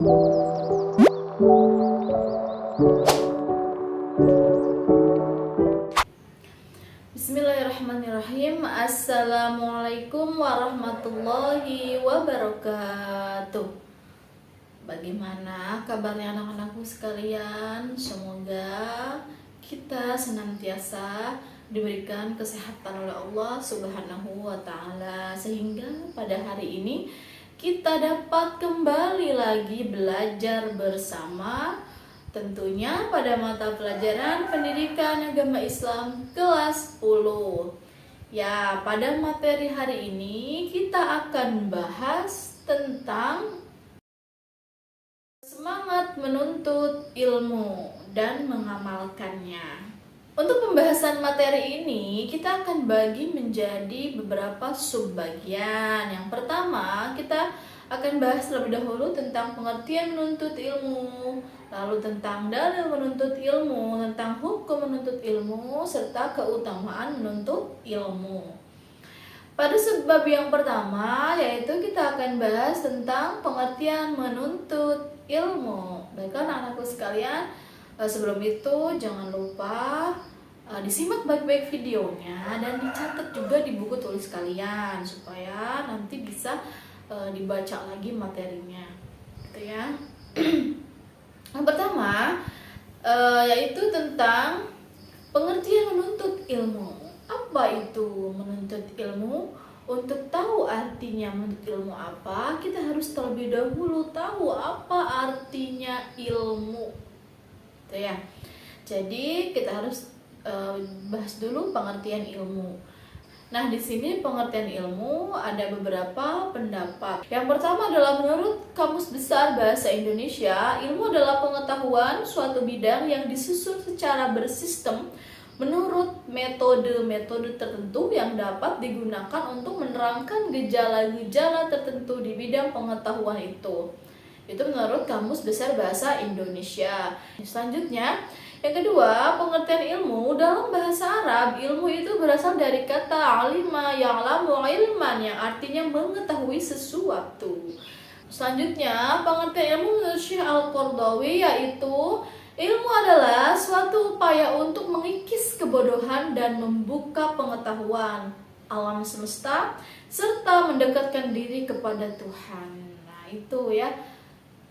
Bismillahirrahmanirrahim. Assalamualaikum warahmatullahi wabarakatuh. Bagaimana kabarnya anak-anakku sekalian? Semoga kita senantiasa diberikan kesehatan oleh Allah Subhanahu wa Ta'ala, sehingga pada hari ini kita dapat kembali lagi belajar bersama, tentunya pada mata pelajaran Pendidikan Agama Islam kelas 10. Ya, pada materi hari ini kita akan bahas tentang semangat menuntut ilmu dan mengamalkannya. Untuk pembahasan materi ini kita akan bagi menjadi beberapa subbagian. Yang pertama, kita akan bahas terlebih dahulu tentang pengertian menuntut ilmu, lalu tentang dalil menuntut ilmu, tentang hukum menuntut ilmu, serta keutamaan menuntut ilmu. Pada sebab yang pertama, yaitu kita akan bahas tentang pengertian menuntut ilmu. Baiklah anak-anakku sekalian, sebelum itu jangan lupa disimak baik-baik videonya dan dicatat juga di buku tulis kalian supaya nanti bisa dibaca lagi materinya, gitu ya. Yang pertama yaitu tentang pengertian menuntut ilmu. Apa itu menuntut ilmu? Untuk tahu artinya menuntut ilmu apa, kita harus terlebih dahulu tahu apa artinya ilmu, gitu ya. Jadi kita harus bahas dulu pengertian ilmu. Nah, di sini pengertian ilmu ada beberapa pendapat. Yang pertama adalah menurut Kamus Besar Bahasa Indonesia, ilmu adalah pengetahuan suatu bidang yang disusun secara bersistem menurut metode-metode tertentu yang dapat digunakan untuk menerangkan gejala-gejala tertentu di bidang pengetahuan itu. Itu menurut Kamus Besar Bahasa Indonesia. Selanjutnya, yang kedua, pengertian ilmu dalam bahasa Arab, ilmu itu berasal dari kata alima ya'lamu ilman, yang artinya mengetahui sesuatu. Selanjutnya, pengertian ilmu menurut Syekh Al-Qardawi yaitu ilmu adalah suatu upaya untuk mengikis kebodohan dan membuka pengetahuan alam semesta serta mendekatkan diri kepada Tuhan. Nah, itu ya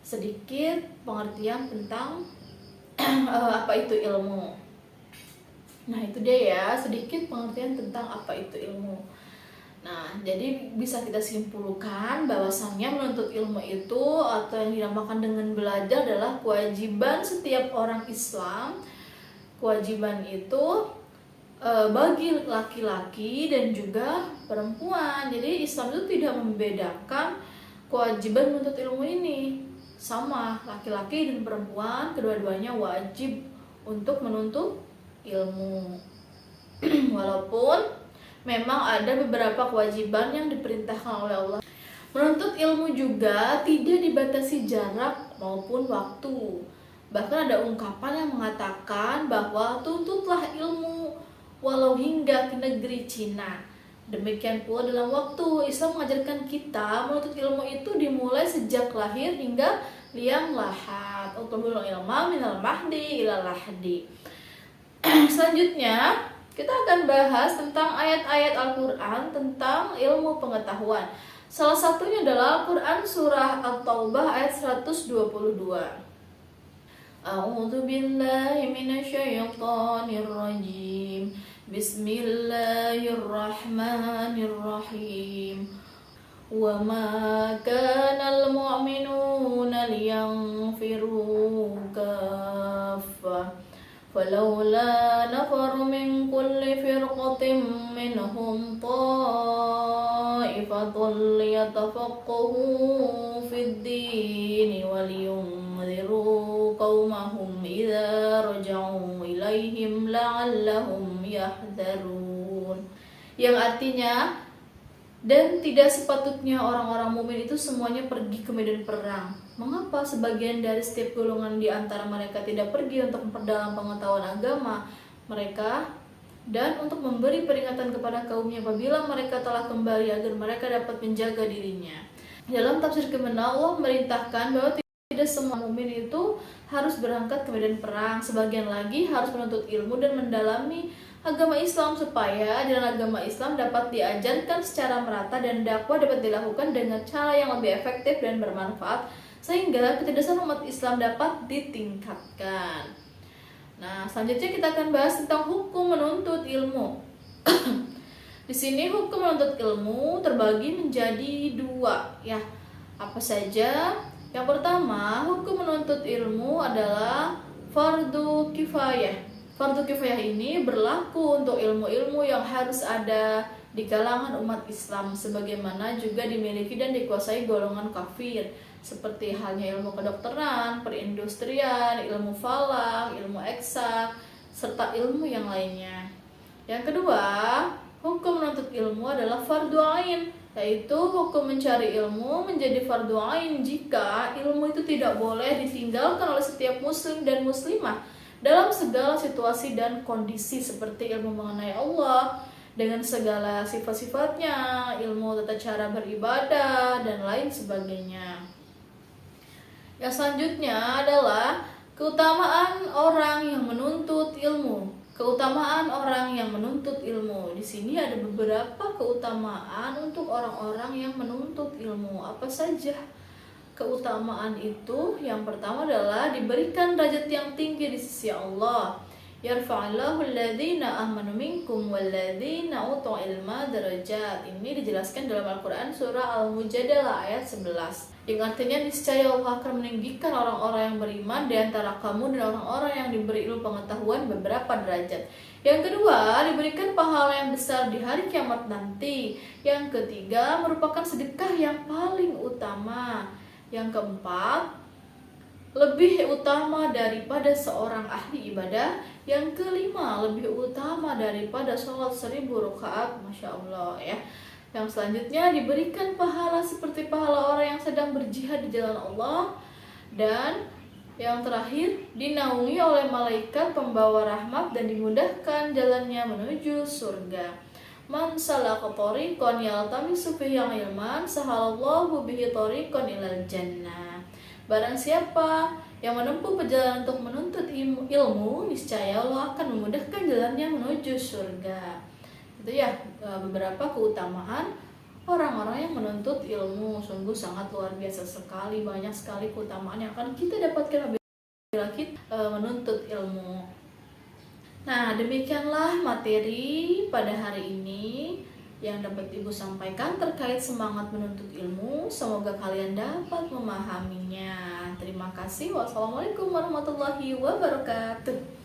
sedikit pengertian tentang apa itu ilmu. Nah, itu dia ya, sedikit pengertian tentang apa itu ilmu. Nah, jadi bisa kita simpulkan bahwasannya menuntut ilmu itu atau yang dinamakan dengan belajar adalah kewajiban setiap orang Islam. Kewajiban itu bagi laki-laki dan juga perempuan. Jadi Islam itu tidak membedakan kewajiban menuntut ilmu ini. Sama, laki-laki dan perempuan kedua-duanya wajib untuk menuntut ilmu. Walaupun memang ada beberapa kewajiban yang diperintahkan oleh Allah. Menuntut ilmu juga tidak dibatasi jarak maupun waktu. Bahkan ada ungkapan yang mengatakan bahwa tuntutlah ilmu walau hingga ke negeri Cina. Demikian pula dalam waktu. Islam mengajarkan kita menuntut ilmu itu dimulai sejak lahir hingga liang lahat. Utlubul ilma minal mahdi ilal lahdi. Selanjutnya, kita akan bahas tentang ayat-ayat Al-Quran tentang ilmu pengetahuan. Salah satunya adalah Al-Quran surah At-Taubah ayat 122. A'udzu billahi minasyaitonir rajim. Bismillahirrahmanirrahim. Wa ma kana al-mu'minuna liyanfiru kaffah falawla nafaru min kulli firqatin minhum ta'ifatun liyatafaqahu fid din wa liyunziru qaumahum idza raja'u ilaihim la'allahum yahdharun, yang artinya, dan tidak sepatutnya orang-orang mukmin itu semuanya pergi ke medan perang. Mengapa sebagian dari setiap golongan di antara mereka tidak pergi untuk memperdalam pengetahuan agama mereka dan untuk memberi peringatan kepada kaumnya apabila mereka telah kembali agar mereka dapat menjaga dirinya. Dalam tafsir Kemenak, Allah merintahkan bahwa tidak semua mukmin itu harus berangkat ke medan perang. Sebagian lagi harus menuntut ilmu dan mendalami agama Islam supaya ajaran agama Islam dapat diajarkan secara merata dan dakwah dapat dilakukan dengan cara yang lebih efektif dan bermanfaat sehingga kecerdasan umat Islam dapat ditingkatkan. Nah, selanjutnya kita akan bahas tentang hukum menuntut ilmu. Di sini hukum menuntut ilmu terbagi menjadi dua, ya. Apa saja? Yang pertama, hukum menuntut ilmu adalah fardu kifayah. Fardu kifayah ini berlaku untuk ilmu-ilmu yang harus ada di kalangan umat Islam, sebagaimana juga dimiliki dan dikuasai golongan kafir, seperti halnya ilmu kedokteran, perindustrian, ilmu falak, ilmu eksak, serta ilmu yang lainnya. Yang kedua, hukum menuntut ilmu adalah fardu ain, yaitu hukum mencari ilmu menjadi fardu ain jika ilmu itu tidak boleh ditinggalkan oleh setiap muslim dan muslimah dalam segala situasi dan kondisi, seperti ilmu mengenai Allah dengan segala sifat-sifatnya, ilmu tata cara beribadah, dan lain sebagainya. Yang selanjutnya adalah keutamaan orang yang menuntut ilmu. Keutamaan orang yang menuntut ilmu. Di sini ada beberapa keutamaan untuk orang-orang yang menuntut ilmu. Apa saja keutamaan itu? Yang pertama adalah diberikan derajat yang tinggi di sisi Allah. Yarfa'illahu alladhina amanu minkum walladhina utul ilma darajat. Ini dijelaskan dalam Al-Quran surah Al-Mujadalah ayat 11. Yang artinya niscaya Allah akan meninggikan orang-orang yang beriman di antara kamu dan orang-orang yang diberi ilmu pengetahuan beberapa derajat. Yang kedua, diberikan pahala yang besar di hari kiamat nanti. Yang ketiga, merupakan sedekah yang paling utama. Yang keempat, lebih utama daripada seorang ahli ibadah. Yang kelima, lebih utama daripada sholat 1000 rakaat. Masya Allah, ya. Yang selanjutnya, diberikan pahala seperti pahala orang yang sedang berjihad di jalan Allah. Dan yang terakhir, dinaungi oleh malaikat pembawa rahmat dan dimudahkan jalannya menuju surga. Man salaka tariqan yaltamisu fihi ilman sahalallahu bihi tariqan ilal jannah. Barang siapa yang menempuh perjalanan untuk menuntut ilmu, niscaya Allah akan memudahkan jalannya menuju surga. Itu ya beberapa keutamaan orang-orang yang menuntut ilmu. Sungguh sangat luar biasa sekali, banyak sekali keutamaan yang akan kita dapatkan apabila kita menuntut ilmu. Nah, demikianlah materi pada hari ini yang dapat Ibu sampaikan terkait semangat menuntut ilmu. Semoga kalian dapat memahaminya. Terima kasih. Wassalamualaikum warahmatullahi wabarakatuh.